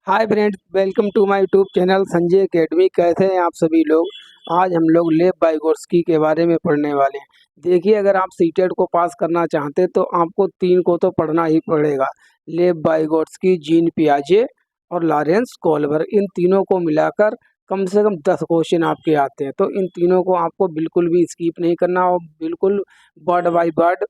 Hi friends, welcome to my YouTube channel Sanjay academy. कैसे हैं आप सभी लोग। आज हम लोग लेब वाइगोत्स्की के बारे में पढ़ने वाले हैं। देखिए, अगर आप सीटेट को पास करना चाहते हैं तो आपको 3 को तो पढ़ना ही पड़ेगा। लेब वाइगोत्स्की, जीन पियाजे और लॉरेंस कोल्बर, इन तीनों को मिलाकर कम से कम 10 क्वेश्चन आपके आते हैं। तो इन तीनों को आपको बिल्कुल भी स्किप नहीं करना और बिल्कुल वर्ड बाय वर्ड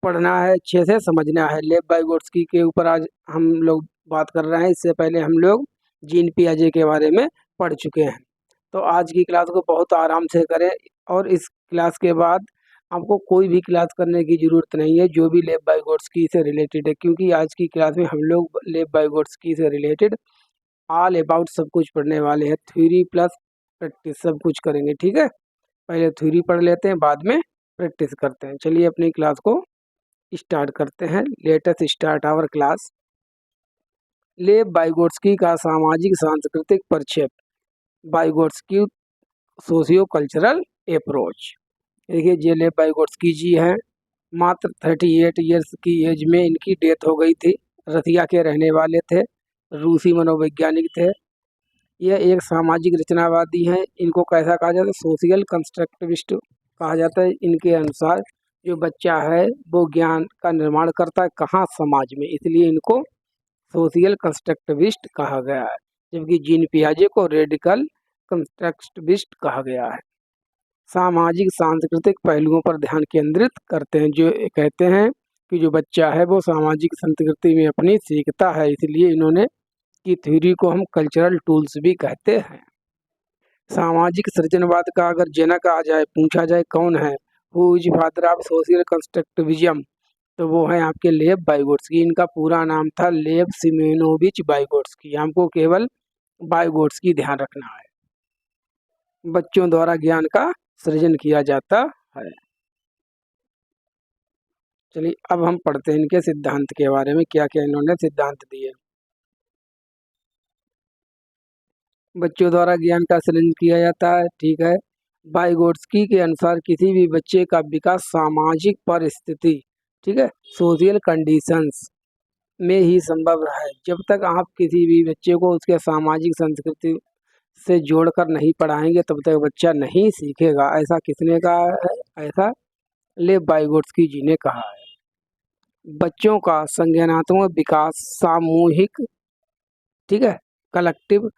पढ़ना है, अच्छे से समझना है। लेब वाइगोत्स्की के ऊपर आज हम लोग बात कर रहे हैं। इससे पहले हम लोग जीन पियाजे के बारे में पढ़ चुके हैं। तो आज की क्लास को बहुत आराम से करें और इस क्लास के बाद आपको कोई भी क्लास करने की ज़रूरत नहीं है जो भी लेब वाइगोत्स्की से रिलेटेड है, क्योंकि आज की क्लास में हम लोग लेब वाइगोत्स्की से रिलेटेड ऑल अबाउट सब कुछ पढ़ने वाले हैं। थ्योरी प्लस प्रैक्टिस सब कुछ करेंगे, ठीक है। पहले थ्योरी पढ़ लेते हैं, बाद में प्रैक्टिस करते हैं। चलिए अपनी क्लास को स्टार्ट करते हैं। Let's start our class. Lev Vygotsky का सामाजिक सांस्कृतिक प्रक्षेप, वाइगोत्स्की सोशियो कल्चरल अप्रोच। देखिए, जे लेब वाइगोत्स्की जी हैं, मात्र 38 ईयर्स की एज में इनकी डेथ हो गई थी। रसिया के रहने वाले थे, रूसी मनोवैज्ञानिक थे। यह एक सामाजिक रचनावादी हैं। इनको कैसा कहा जाता है? सोशल कंस्ट्रक्टिविस्ट कहा जाता है। इनके अनुसार जो बच्चा है वो ज्ञान का निर्माण करता है, कहाँ? समाज में, इसलिए इनको सोशल कंस्ट्रक्टिविस्ट कहा गया है। जबकि जीन पियाजे को रेडिकल कंस्ट्रक्टिविस्ट कहा गया है। सामाजिक सांस्कृतिक पहलुओं पर ध्यान केंद्रित करते हैं। जो कहते हैं कि जो बच्चा है वो सामाजिक संस्कृति में अपनी सीखता है, इसलिए इन्होंने की थ्योरी को हम कल्चरल टूल्स भी कहते हैं। सामाजिक सृजनवाद का अगर जनक आ जाए, पूछा जाए कौन है, who is father of social constructivism, तो वो है आपके लेब वाइगोत्स्की। इनका पूरा नाम था लेब सिमेनोविच वाइगोत्स्की। हमको केवल वाइगोत्स्की ध्यान रखना है। बच्चों द्वारा ज्ञान का सृजन किया जाता है। चलिए अब हम पढ़ते हैं इनके सिद्धांत के बारे में, क्या क्या इन्होंने सिद्धांत दिए। बच्चों द्वारा ज्ञान का सृजन किया जाता है, ठीक है। वाइगोत्स्की के अनुसार किसी भी बच्चे का विकास सामाजिक परिस्थिति, ठीक है, सोशल कंडीशंस में ही संभव है। जब तक आप किसी भी बच्चे को उसके सामाजिक संस्कृति से जोड़कर नहीं पढ़ाएंगे तब तक बच्चा नहीं सीखेगा। ऐसा किसने कहा है? ऐसा लेब वाइगोत्स्की जी ने कहा है। बच्चों का संज्ञानात्मक विकास सामूहिक, ठीक है, कलेक्टिव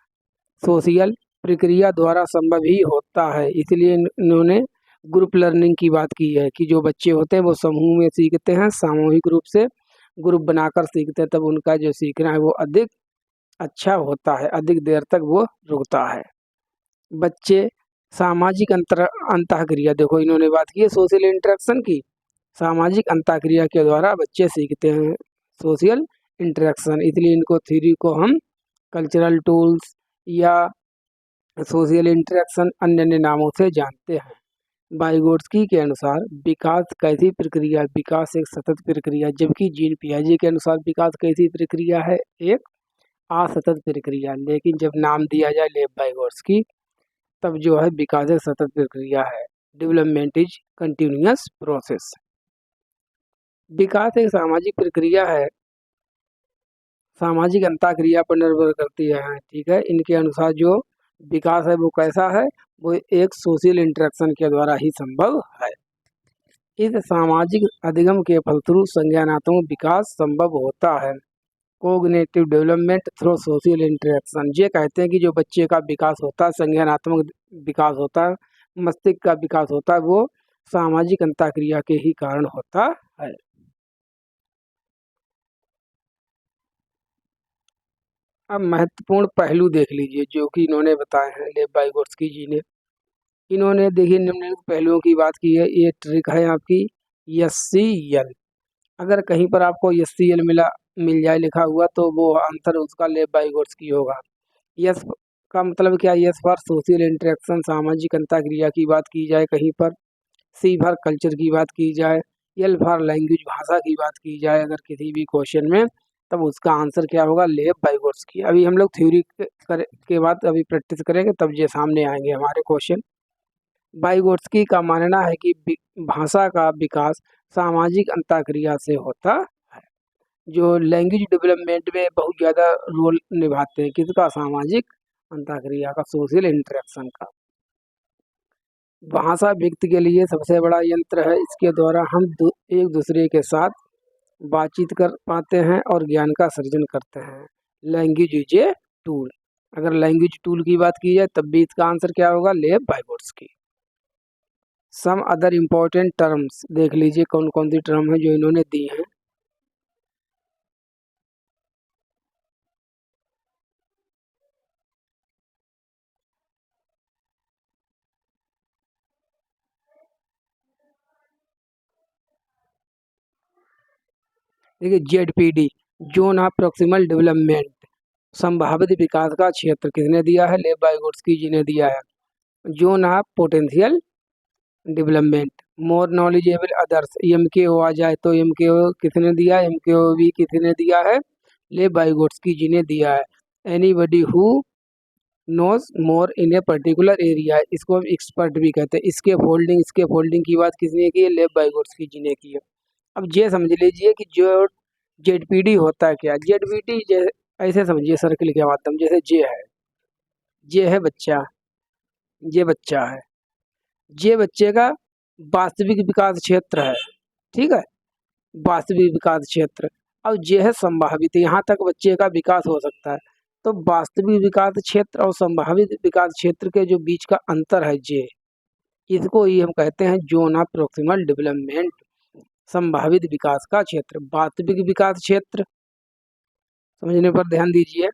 सोशल प्रक्रिया द्वारा संभव ही होता है। इसलिए इन्होंने ग्रुप लर्निंग की बात की है कि जो बच्चे होते हैं वो समूह में सीखते हैं, सामूहिक रूप से ग्रुप बनाकर सीखते हैं, तब उनका जो सीखना है वो अधिक अच्छा होता है, अधिक देर तक वो रुकता है। बच्चे सामाजिक अंतःक्रिया, देखो इन्होंने बात की है सोशल इंटरेक्शन की। सामाजिक अंतःक्रिया के द्वारा बच्चे सीखते हैं, सोशल इंटरेक्शन, इसलिए इनको थ्योरी को हम कल्चरल टूल्स या सोशल इंटरेक्शन अन्य अन्य नामों से जानते हैं। वाइगोत्स्की के अनुसार विकास कैसी प्रक्रिया? विकास एक सतत प्रक्रिया। जबकि जीन पियाजे के अनुसार विकास कैसी प्रक्रिया है? एक असतत प्रक्रिया। लेकिन जब नाम दिया जाए लेब वाइगोत्स्की, तब जो है विकास एक सतत प्रक्रिया है। Development is continuous process. विकास एक सामाजिक प्रक्रिया है, सामाजिक अंतःक्रिया पर निर्भर करती है, ठीक है। इनके अनुसार जो विकास है वो कैसा है? वो एक सोशल इंटरेक्शन के द्वारा ही संभव है। इस सामाजिक अधिगम के फलस्वरूप संज्ञानात्मक विकास संभव होता है। Cognitive development through social interaction. ये कहते हैं कि जो बच्चे का विकास होता है, संज्ञानात्मक विकास होता है, मस्तिष्क का विकास होता है, वो सामाजिक अंतःक्रिया के ही कारण होता है। अब महत्वपूर्ण पहलू देख लीजिए जो कि इन्होंने बताए हैं लेब वाइगोत्स्की जी ने। इन्होंने देखिए निम्नलिखित पहलुओं की बात की है। ये ट्रिक है आपकी SCL। अगर कहीं पर आपको SCL मिल जाए लिखा हुआ तो वो आंसर उसका लेब वाइगोत्स्की होगा। यस का मतलब क्या? यस फॉर सोशल इंटरेक्शन, सामाजिक अंतःक्रिया की बात की जाए कहीं पर। सी फॉर कल्चर की बात की जाए। एल फॉर लैंग्वेज, भाषा की बात की जाए अगर किसी भी क्वेश्चन में, तब उसका आंसर क्या होगा? लेब वाइगोत्स्की। अभी हम लोग थ्योरी के बाद अभी प्रैक्टिस करेंगे, तब ये सामने आएंगे हमारे क्वेश्चन। वाइगोत्स्की का मानना है कि भाषा का विकास सामाजिक अंतःक्रिया से होता है। जो लैंग्वेज डेवलपमेंट में बहुत ज़्यादा रोल निभाते हैं। किसका? सामाजिक अंतःक्रिया का, सोशल इंटरेक्शन का। भाषा व्यक्ति के लिए सबसे बड़ा यंत्र है। इसके द्वारा हम एक दूसरे के साथ बातचीत कर पाते हैं और ज्ञान का सृजन करते हैं। Language is a tool. अगर लैंग्वेज टूल की बात की जाए तब भी इसका आंसर क्या होगा? लेव वाइगोट्स्की। सम अदर इम्पोर्टेंट टर्म्स देख लीजिए कौन कौन सी टर्म है जो इन्होंने दी हैं। देखिए ZPD, zone of proximal development, संभावित विकास का क्षेत्र किसने दिया है? लेव वाइगोट्स्की जी ने दिया है। Zone of potential development, more knowledgeable others, MKO आ जाए तो एमकेओ किसने दिया है? एमकेओ भी किसने दिया है? लेव वाइगोट्स्की जी ने दिया है। Anybody who knows more in a particular area, इसको हम एक्सपर्ट भी कहते हैं। इसके फोल्डिंग की बात किसने की है? लेव वाइगोट्स्की जी ने की है। अब ये समझ लीजिए कि जो जेडपीडी होता है क्या? जेडपीडी ऐसे समझिए सर्किल के माध्यम, जैसे जे है बच्चा, ये बच्चा है, ये बच्चे का वास्तविक विकास क्षेत्र है। ठीक है, वास्तविक विकास क्षेत्र। अब ये है संभावित, यहाँ तक बच्चे का विकास हो सकता है। तो वास्तविक विकास क्षेत्र और संभावित विकास क्षेत्र के जो बीच का अंतर है जे, इसको ही हम कहते हैं जोन ऑफ प्रॉक्सिमल डेवलपमेंट, संभावित विकास का क्षेत्र। वास्तविक विकास क्षेत्र समझने पर ध्यान दीजिए,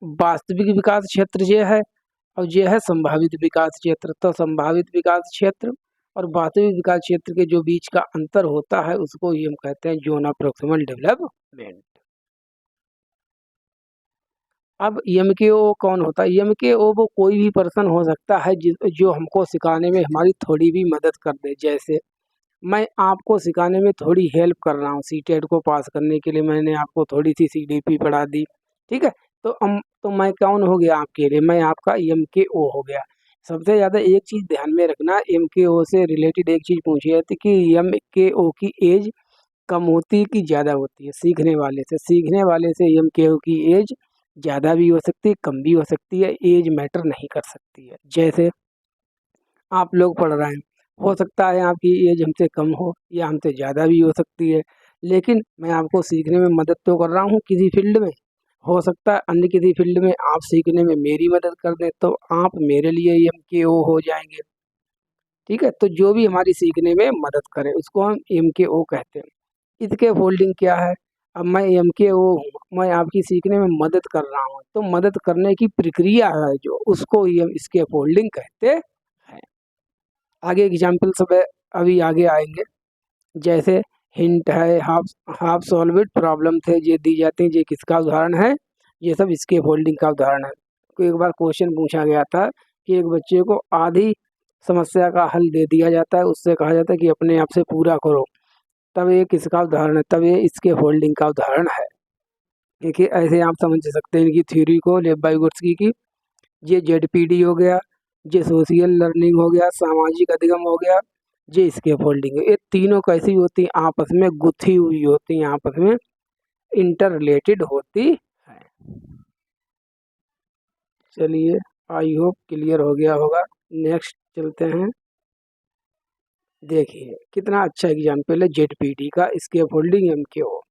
वास्तविक विकास क्षेत्र ये है और ये है संभावित विकास क्षेत्र। तो संभावित विकास क्षेत्र और वास्तविक विकास क्षेत्र के जो बीच का अंतर होता है उसको ही हम कहते हैं जोन ऑफ प्रॉक्सिमल डेवलपमेंट। अब एमकेओ कौन होता है? एमकेओ वो कोई भी पर्सन हो सकता है जो हमको सिखाने में हमारी थोड़ी भी मदद कर दे। जैसे मैं आपको सिखाने में थोड़ी हेल्प कर रहा हूँ, सीटेट को पास करने के लिए मैंने आपको थोड़ी सी सीडीपी पढ़ा दी, ठीक है, तो मैं कौन हो गया आपके लिए? मैं आपका एमकेओ हो गया। सबसे ज़्यादा एक चीज़ ध्यान में रखना, एमकेओ से रिलेटेड एक चीज़ पूछी जाती कि एमकेओ की एज कम होती है कि ज़्यादा होती है? सीखने वाले से एमकेओ की एज ज़्यादा भी हो सकती है, कम भी हो सकती है, एज मैटर नहीं कर सकती है। जैसे आप लोग पढ़ रहे हैं, हो सकता है आपकी एज हमसे कम हो या हमसे ज़्यादा भी हो सकती है, लेकिन मैं आपको सीखने में मदद तो कर रहा हूँ किसी फील्ड में। हो सकता है अन्य किसी फील्ड में आप सीखने में मेरी मदद कर दें तो आप मेरे लिए एमकेओ हो जाएंगे। ठीक है, तो जो भी हमारी सीखने में मदद करे उसको हम एमकेओ कहते हैं। इसके फोल्डिंग क्या है? अब मैं एमकेओ हूँ, मैं आपकी सीखने में मदद कर रहा हूँ, तो मदद करने की प्रक्रिया है जो, उसको ही हम इसके फोल्डिंग कहते हैं। आगे एग्जाम्पल सब अभी आगे आएंगे, जैसे हिंट है, हाफ सॉल्व्ड प्रॉब्लम थे ये दी जाती हैं, ये किसका उदाहरण है? ये सब इसके फोल्डिंग का उदाहरण है। तो एक बार क्वेश्चन पूछा गया था कि एक बच्चे को आधी समस्या का हल दे दिया जाता है, उससे कहा जाता है कि अपने आप से पूरा करो, तब ये किसका उदाहरण है? तब ये इसके फोल्डिंग का उदाहरण है। देखिए ऐसे आप समझ सकते हैं इनकी थ्योरी को, लेव वाइगोट्स्की की। ये जेडपीडी हो गया, ये सोशल लर्निंग हो गया, सामाजिक अधिगम हो गया, ये इसके फोल्डिंग है। ये तीनों कैसी होती हैं? आपस में गुथी हुई होती हैं, आपस में इंटर रिलेटेड होती है। चलिए, आई होप क्लियर हो गया होगा। नेक्स्ट चलते हैं। देखिए कितना अच्छा एग्जाम्पल है जेडपीडी का, इसके फोल्डिंग एम के हो।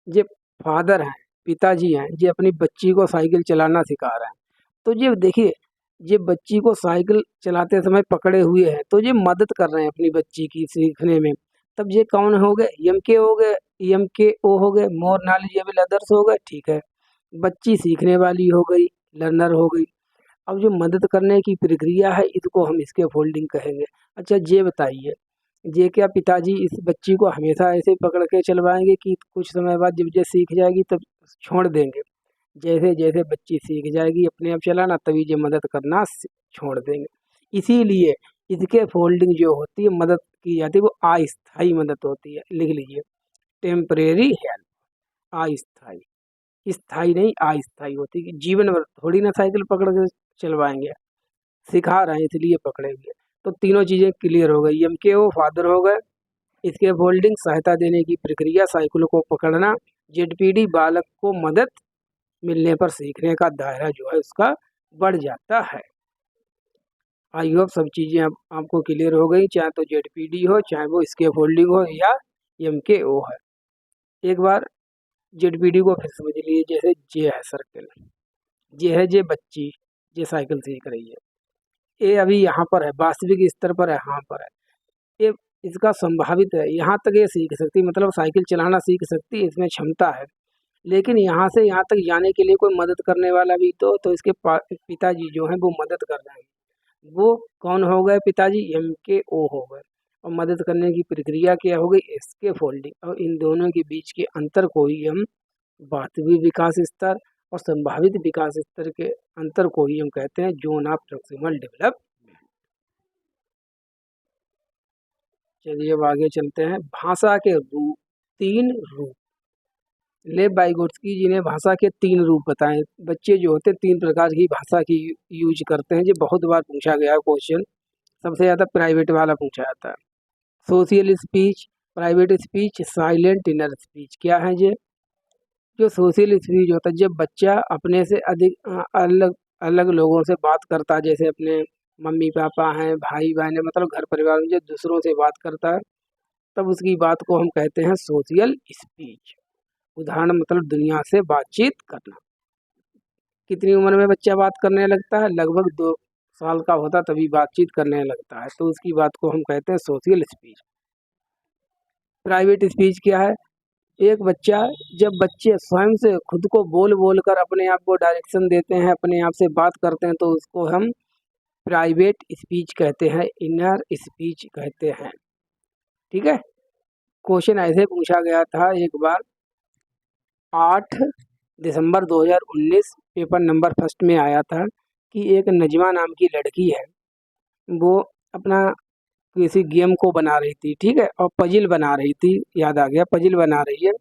ये फादर हैं, पिताजी हैं, ये अपनी बच्ची को साइकिल चलाना सिखा रहे हैं। तो ये देखिए, ये बच्ची को साइकिल चलाते समय पकड़े हुए हैं, तो ये मदद कर रहे हैं अपनी बच्ची की सीखने में। तब ये कौन हो गए? एम के हो गए, एम के ओ हो गए, मोर नॉलेजेबल अदर्स हो गए। ठीक है, बच्ची सीखने वाली हो गई, लर्नर हो गई। अब जो मदद करने की प्रक्रिया है इसको हम इसके फोल्डिंग कहेंगे। अच्छा ये बताइए, ये क्या पिताजी इस बच्ची को हमेशा ऐसे पकड़ के चलवाएंगे कि कुछ समय बाद जब ये सीख जाएगी तब छोड़ देंगे? जैसे जैसे बच्ची सीख जाएगी अपने आप चलाना तभी ये मदद करना छोड़ देंगे। इसीलिए इसके फोल्डिंग जो होती है, मदद की जाती है, वो अस्थायी मदद होती है। लिख लीजिए, टेम्परेरी हेल्प, अस्थायी। स्थायी नहीं, अस्थायी होती है कि जीवन भर थोड़ी ना साइकिल पकड़ के चलवाएंगे, सिखा रहे हैं इसलिए पकड़ेंगे। तो तीनों चीज़ें क्लियर हो गई। एम के ओ फादर हो गए, स्कैफोल्डिंग सहायता देने की प्रक्रिया, साइकिल को पकड़ना। जेडपीडी बालक को मदद मिलने पर सीखने का दायरा जो है उसका बढ़ जाता है। आई होप सब चीज़ें आपको क्लियर हो गई, चाहे तो जेडपीडी हो, चाहे वो स्कैफोल्डिंग हो या एमकेओ है। एक बार जेडपीडी को फिर समझ लीजिए। जैसे जे है सर्कल, जे है जे बच्ची, जे साइकिल सीख रही है, ए अभी यहाँ पर है, वास्तविक स्तर पर है, यहाँ पर है। ये इसका संभावित है, यहाँ तक ये सीख सकती, मतलब साइकिल चलाना सीख सकती है, इसमें क्षमता है। लेकिन यहाँ से यहाँ तक जाने के लिए कोई मदद करने वाला भी तो इसके पिताजी जो हैं वो मदद कर रहे हैं। वो कौन हो गए पिताजी? एमकेओ हो गए। और मदद करने की प्रक्रिया क्या हो गई? स्कैफोल्डिंग। और इन दोनों के बीच के अंतर को ही हम वास्तविक विकास स्तर और संभावित विकास स्तर के अंतर को ही हम कहते हैं जोन ऑफ प्रॉक्सिमल डेवलपमेंट। चलिए अब आगे चलते हैं। भाषा के रूप, 3 रूप। लेव वाइगोत्स्की जी ने भाषा के 3 रूप बताए। बच्चे जो होते हैं 3 प्रकार की भाषा की यूज करते हैं। ये बहुत बार पूछा गया क्वेश्चन, सबसे ज़्यादा प्राइवेट वाला पूछा जाता है। Social speech, private speech, silent inner speech. क्या है ये? जो सोशल स्पीच होता है जब बच्चा अपने से अधिक अलग अलग लोगों से बात करता है, जैसे अपने मम्मी पापा हैं, भाई बहन है, मतलब घर परिवार में जब दूसरों से बात करता है तब उसकी बात को हम कहते हैं सोशल स्पीच। उदाहरण मतलब दुनिया से बातचीत करना। कितनी उम्र में बच्चा बात करने लगता है? लगभग 2 साल का होता तभी बातचीत करने लगता है, तो उसकी बात को हम कहते हैं सोशल स्पीच। प्राइवेट स्पीच क्या है? एक बच्चा, जब बच्चे स्वयं से खुद को बोल बोल कर अपने आप को डायरेक्शन देते हैं, अपने आप से बात करते हैं, तो उसको हम प्राइवेट स्पीच कहते हैं, इनर स्पीच कहते हैं। ठीक है। क्वेश्चन ऐसे पूछा गया था एक बार, 8 दिसंबर 2019 पेपर नंबर फर्स्ट में आया था कि एक नजमा नाम की लड़की है, वो अपना किसी गेम को बना रही थी, ठीक है, और पजिल बना रही थी, याद आ गया, पजिल बना रही है।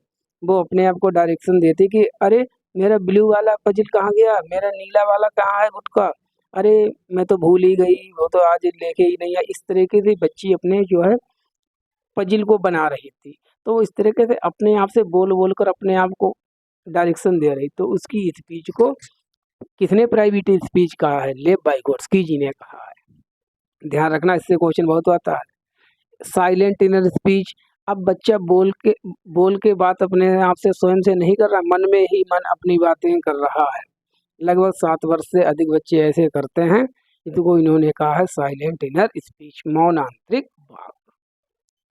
वो अपने आप को डायरेक्शन देती कि अरे मेरा ब्लू वाला पजिल कहाँ गया, मेरा नीला वाला कहाँ है गुटका, अरे मैं तो भूल ही गई, वो तो आज लेके ही नहीं आया। इस तरीके से बच्ची अपने जो है पजिल को बना रही थी, तो वो इस तरीके से अपने आप से बोल बोल कर अपने आप को डायरेक्शन दे रही, तो उसकी स्पीच को किसने प्राइवेट स्पीच कहा है? लेव वाइगोत्स्की जी ने कहा है। ध्यान रखना, इससे क्वेश्चन बहुत आता है। साइलेंट इनर स्पीच, अब बच्चा बोल के बात अपने आप से स्वयं से नहीं कर रहा, मन में ही मन अपनी बातें कर रहा है। लगभग 7 वर्ष से अधिक बच्चे ऐसे करते हैं, इसको इन्होंने कहा है साइलेंट इनर स्पीच, मौन आंतरिक बात।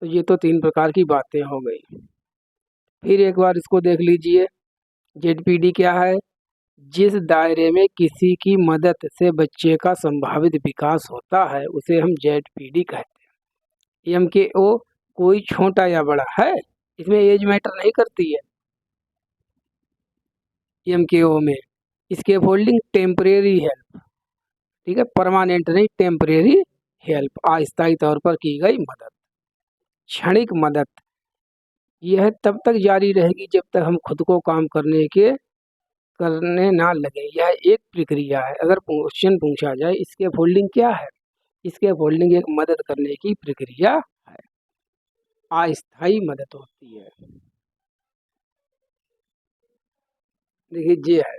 तो ये तो 3 प्रकार की बातें हो गई। फिर एक बार इसको देख लीजिए, जेडपीडी क्या है? जिस दायरे में किसी की मदद से बच्चे का संभावित विकास होता है उसे हम जेडपीडी कहते हैं। एमकेओ, कोई छोटा या बड़ा है, इसमें एज मैटर नहीं करती है। एमकेओ में स्कैफोल्डिंग, टेम्परेरी हेल्प, ठीक है, परमानेंट नहीं, टेम्परेरी हेल्प, अस्थायी तौर पर की गई मदद। क्षणिक मदद, यह तब तक जारी रहेगी जब तक हम खुद को काम करने ना लगे, यह एक प्रक्रिया है। अगर क्वेश्चन पूछा जाए इसके फोल्डिंग क्या है, इसके फोल्डिंग एक मदद करने की प्रक्रिया है, अस्थायी मदद होती है। देखिए ये है,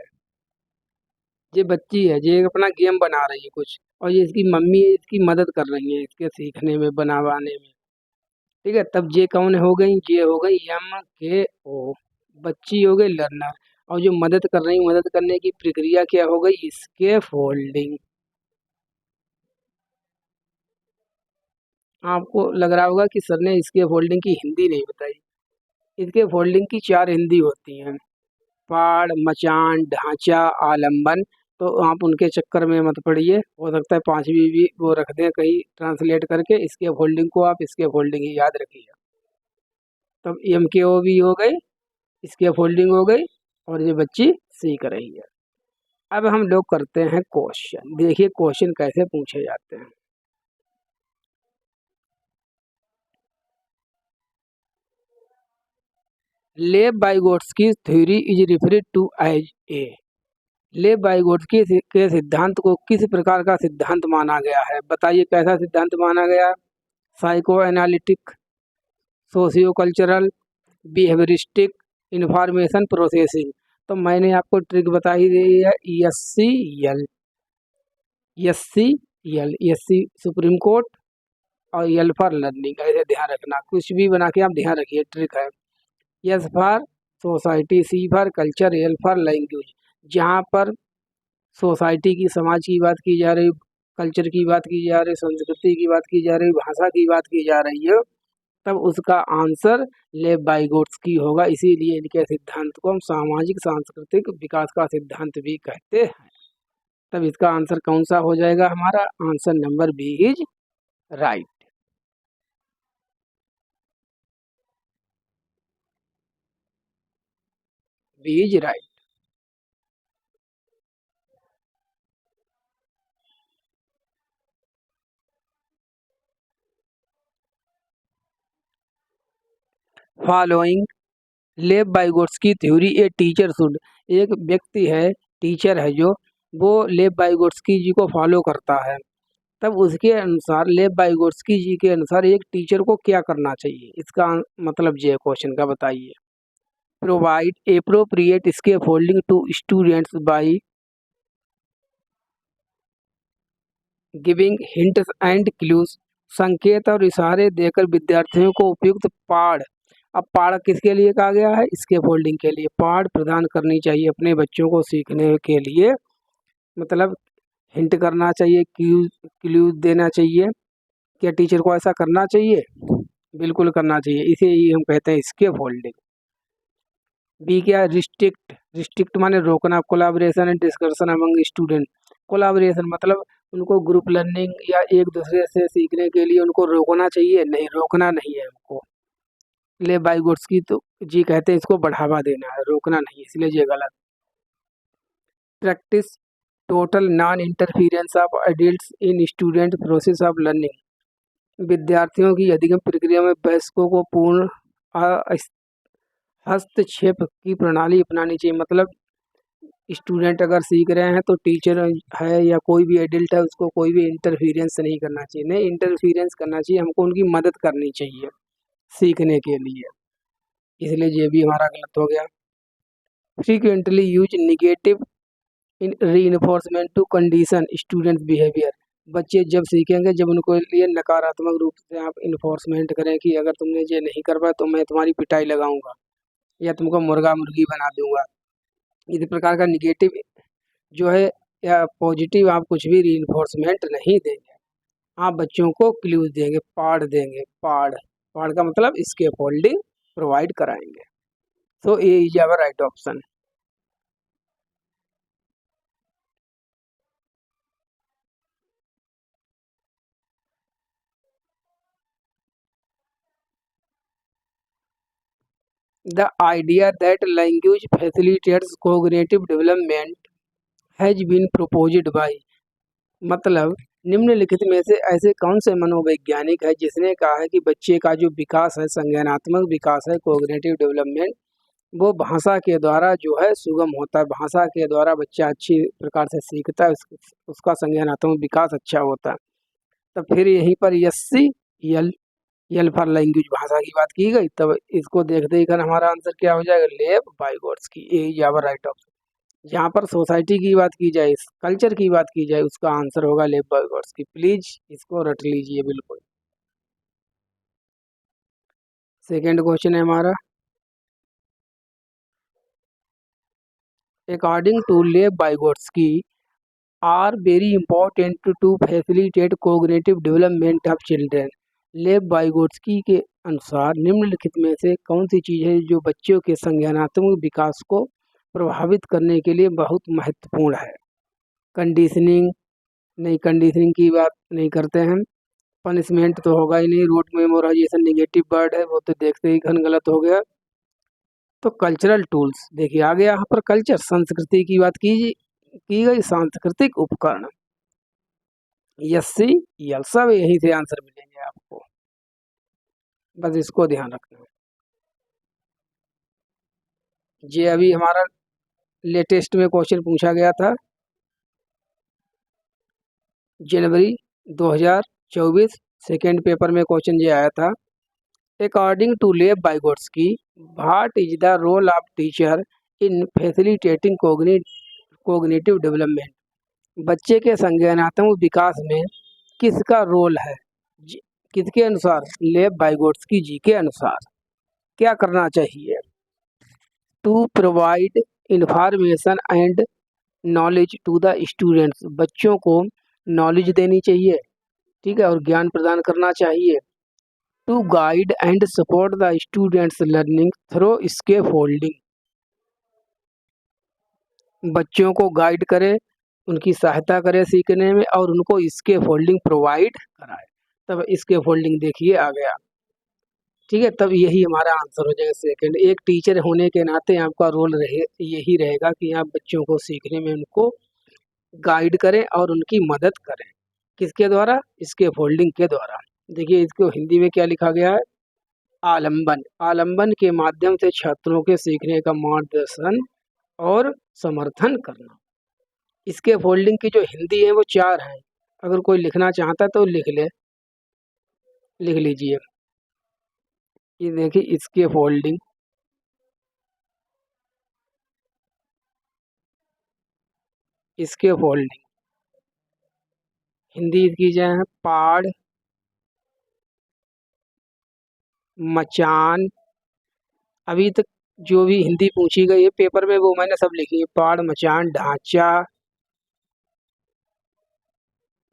ये बच्ची है, ये अपना गेम बना रही है कुछ, और ये इसकी मम्मी इसकी मदद कर रही है इसके सीखने में, बनाने में, ठीक है। तब ये कौन हो गई? ये हो गई एमकेओ, बच्ची हो गई लर्नर, और जो मदद कर रही, मदद करने की प्रक्रिया क्या हो गई? इसके फोल्डिंग। आपको लग रहा होगा कि सर ने इसके फोल्डिंग की हिंदी नहीं बताई। इसके फोल्डिंग की 4 हिंदी होती हैं, पाड़, मचान, ढांचा, आलम्बन। तो आप उनके चक्कर में मत पड़िए, हो सकता है 5वीं भी वो रख दें कहीं ट्रांसलेट करके, इसके फोल्डिंग को आप इसके फोल्डिंग ही याद रखिए। तब एमकेओ भी हो गई, इसके फोल्डिंग हो गई, और ये बच्ची सीख रही है। अब हम लोग करते हैं क्वेश्चन, देखिए क्वेश्चन कैसे पूछे जाते हैं। Lev Vygotsky theory is referred to as a, Lev Vygotsky के सिद्धांत को किस प्रकार का सिद्धांत माना गया है? बताइए कैसा सिद्धांत माना गया? Psychoanalytic, sociocultural, behaviouristic, information processing. तो मैंने आपको ट्रिक बताई दी है S C L, S C L, S C supreme court और एल फॉर लर्निंग, ऐसे ध्यान रखना, कुछ भी बना के आप ध्यान रखिए, ट्रिक है। S for society, C for culture, L for language. जहाँ पर सोसाइटी की, समाज की बात की जा रही, कल्चर की बात की जा रही, संस्कृति की बात की जा रही, भाषा की बात की जा रही है, तब उसका आंसर लेव बाइगोट्स्की होगा। इसीलिए इनके सिद्धांत को हम सामाजिक सांस्कृतिक विकास का सिद्धांत भी कहते हैं। तब इसका आंसर कौन सा हो जाएगा? हमारा answer number B is right. B is right. Following Lev Vygotsky theory a teacher should. एक व्यक्ति है, टीचर है जो, वो लेव बाइगोट्स्की जी को फॉलो करता है। तब उसके अनुसार, लेव बाइगोट्स्की जी के अनुसार एक टीचर को क्या करना चाहिए? इसका मतलब ये क्वेश्चन का बताइए। Provide appropriate scaffolding to students by giving hints and clues. संकेत और इशारे देकर विद्यार्थियों को उपयुक्त पाठ। अब पाठ किसके लिए कहा गया है? स्कैफोल्डिंग के लिए। पाठ प्रदान करनी चाहिए अपने बच्चों को सीखने के लिए, मतलब हिंट करना चाहिए, क्लूज देना चाहिए। क्या टीचर को ऐसा करना चाहिए? बिल्कुल करना चाहिए, इसे ही हम कहते हैं स्कैफोल्डिंग। बी क्या? रिस्ट्रिक्ट। रिस्ट्रिक्ट माने रोकना। Collaboration and discussion among student. Collaboration मतलब उनको ग्रुप लर्निंग या एक दूसरे से सीखने के लिए उनको रोकना चाहिए? नहीं, रोकना नहीं है हमको। ले बाइगोट्स्की तो जी कहते हैं इसको बढ़ावा देना है, रोकना नहीं, इसलिए ये गलत। Practice total non interference of adults in student process of learning. विद्यार्थियों की अधिगम प्रक्रिया में वयस्कों को पूर्ण हस्तक्षेप की प्रणाली अपनानी चाहिए। मतलब स्टूडेंट अगर सीख रहे हैं तो टीचर है या कोई भी एडल्ट है, उसको कोई भी इंटरफियरेंस नहीं करना चाहिए। नहीं इंटरफियरेंस करना चाहिए, हमको उनकी मदद करनी चाहिए सीखने के लिए, इसलिए ये भी हमारा गलत हो गया। Frequently use negative in reinforcement to condition student behaviour. बच्चे जब सीखेंगे जब उनको लिए नकारात्मक रूप से आप इन्फोर्समेंट करें कि अगर तुमने ये नहीं कर पाया तो मैं तुम्हारी पिटाई लगाऊंगा या तुमको मुर्गा मुर्गी बना दूंगा। इस प्रकार का निगेटिव जो है या पॉजिटिव आप कुछ भी रीइंफोर्समेंट नहीं देंगे। आप बच्चों को क्लूज देंगे, पाठ देंगे। पाठ, पाठ का मतलब स्कैफोल्डिंग प्रोवाइड कराएंगे। So A is our right option. The idea that language facilitates cognitive development has been proposed by। मतलब निम्नलिखित में से ऐसे कौन से मनोवैज्ञानिक है जिसने कहा है कि बच्चे का जो विकास है, संज्ञानात्मक विकास है, कोग्निटिव डेवलपमेंट, वो भाषा के द्वारा जो है सुगम होता है। भाषा के द्वारा बच्चा अच्छी प्रकार से सीखता है, उसका संज्ञानात्मक विकास अच्छा होता है। तब फिर यहीं पर S C L, L for language, भाषा की बात की गई। तब इसको देखते ही कर हमारा आंसर क्या हो जाएगा? लेव बाइगोट्स्की, ए इज आवर राइट ऑप्शन। जहाँ पर सोसाइटी की बात की जाए, कल्चर की बात की जाए, उसका आंसर होगा लेव बाइगोट्स्की। प्लीज इसको रट लीजिए बिल्कुल। सेकेंड क्वेश्चन है हमारा, according to Lev Vygotsky are very important to facilitate cognitive development of children. Lev Vygotsky के अनुसार निम्नलिखित में से कौन सी चीज़ है जो बच्चों के संज्ञानात्मक विकास को प्रभावित करने के लिए बहुत महत्वपूर्ण है? कंडीशनिंग, नहीं कंडीशनिंग की बात नहीं करते हैं। पनिशमेंट तो होगा ही नहीं। रूट मेमोराइजेशन निगेटिव वर्ड है, वो तो देखते ही घन गलत हो गया। तो कल्चरल टूल्स, देखिए आ गया यहाँ पर कल्चर, संस्कृति की बात की गई, सांस्कृतिक उपकरण। यस सी यल, सब यहीं से आंसर मिलेंगे आपको, बस इसको ध्यान रखना है। ये अभी हमारा लेटेस्ट में क्वेश्चन पूछा गया था, जनवरी 2024 सेकेंड पेपर में क्वेश्चन ये आया था। According to Lev Vygotsky, what is the role of teacher in facilitating cognitive development? बच्चे के संज्ञानात्मक विकास में किसका रोल है? किसके अनुसार? लेव वाइगोट्स्की जी के अनुसार क्या करना चाहिए? To provide information and knowledge to the students, बच्चों को नॉलेज देनी चाहिए, ठीक है, और ज्ञान प्रदान करना चाहिए। To guide and support the students learning through scaffolding, बच्चों को गाइड करे, उनकी सहायता करे सीखने में और उनको स्कैफोल्डिंग प्रोवाइड कराए। तब स्कैफोल्डिंग देखिए आ गया, ठीक है, तब यही हमारा आंसर हो जाएगा सेकंड। एक टीचर होने के नाते आपका रोल यही रहेगा कि आप बच्चों को सीखने में उनको गाइड करें और उनकी मदद करें। किसके द्वारा? स्कैफोल्डिंग के द्वारा। देखिए इसको हिंदी में क्या लिखा गया है? आलंबन। आलंबन के माध्यम से छात्रों के सीखने का मार्गदर्शन और समर्थन करना। स्कैफोल्डिंग की जो हिंदी है वो 4 है, अगर कोई लिखना चाहता तो लिख लीजिए। ये देखिए स्कैफोल्डिंग, स्कैफोल्डिंग हिंदी की जो है पाड़, मचान। अभी तक जो भी हिंदी पूछी गई है पेपर में वो मैंने सब लिखी है, पाड़, मचान, ढांचा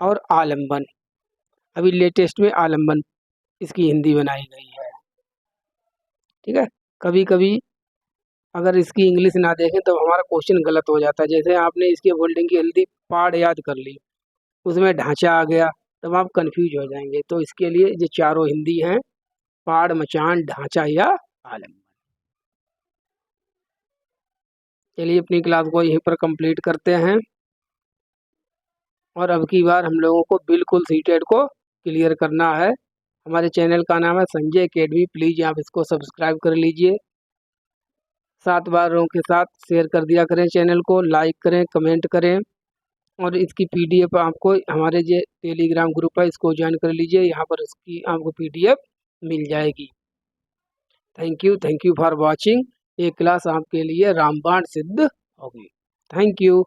और आलंबन। अभी लेटेस्ट में आलंबन इसकी हिंदी बनाई गई है, ठीक है। कभी कभी अगर इसकी इंग्लिश ना देखें तो हमारा क्वेश्चन गलत हो जाता है। जैसे आपने इसके फोल्डिंग की हिंदी पाड़ याद कर ली, उसमें ढांचा आ गया, तब आप कंफ्यूज हो जाएंगे। तो इसके लिए जो चारों हिंदी हैं, पाड़, मचान, ढांचा या आलंबन। चलिए अपनी क्लास को यहीं पर कंप्लीट करते हैं और अब की बार हम लोगों को बिल्कुल सीटेट को क्लियर करना है। हमारे चैनल का नाम है संजय एकेडमी, प्लीज़ आप इसको सब्सक्राइब कर लीजिए। 7 बारों के साथ शेयर कर दिया करें, चैनल को लाइक करें, कमेंट करें और इसकी पीडीएफ आपको हमारे जो टेलीग्राम ग्रुप है इसको ज्वाइन कर लीजिए, यहाँ पर इसकी आपको पीडीएफ मिल जाएगी। Thank you for watching. ये क्लास आपके लिए रामबाण सिद्ध होगी। Thank you.